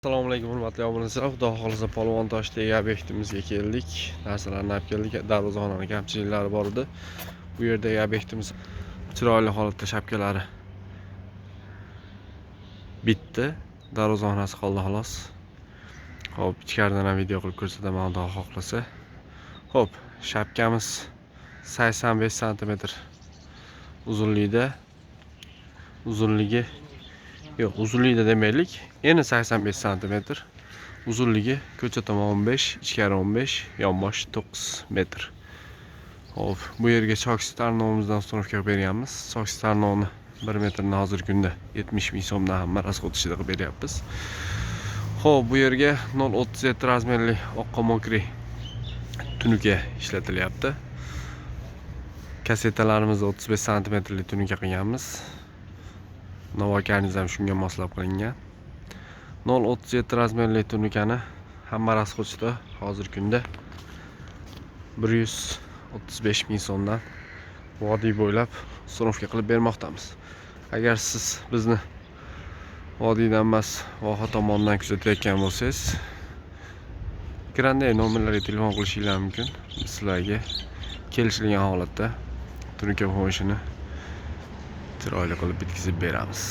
Assalomu alaykum hurmatli obunachilar. Xudo xolisa Polvon Toshdagi obyektimizga keldik. Narsalarni olib keldik. Darvozaxonani kamchiliklari bor edi. Bu yerdagi obyektimiz chiroyli holatda shapkalari bitdi. Darvozaxonasi qoldi xolos. Xo'p, ichkaridan ham video qilib ko'rsataman xudo xohlasa. Xo'p, shapkamiz 85 sm uzunligida. Yo'q, uzunligida demaylik. Eni 85 sm. Uzunligi ko'cha tomon 15, ichkari 15, yonbosh 9 metr. Xo'p, bu yerga chok starnovimizdan ustunovka berganmiz. Chok starnovni 1 metrni hozirgi kunda 70 ming so'mdan hamma rasxod ishida qilib beryapmiz. Xo'p, bu yerga 0.37 razmerli oqqa mokri tunuka ishlatilyapti. Kasetalarimizni 35 cm tunuka qilganmiz. Novakarniz ham shunga moslab qilingan. 0.37 razmerli tunukani hamma rasxodda hozirgi kunda 135 ming so'mdan vodiy bo'ylab ustunovka qilib bermoqdamiz. Agar siz bizni vodiydan emas, voha tomonidan kuzatayotgan bo'lsangiz, ekrandagi nomerlarga telefon qilishingiz mumkin. Biz sizlarga kelishilgan holatda tunuka qo'yishini chiroyli qilib bitkizib beramiz.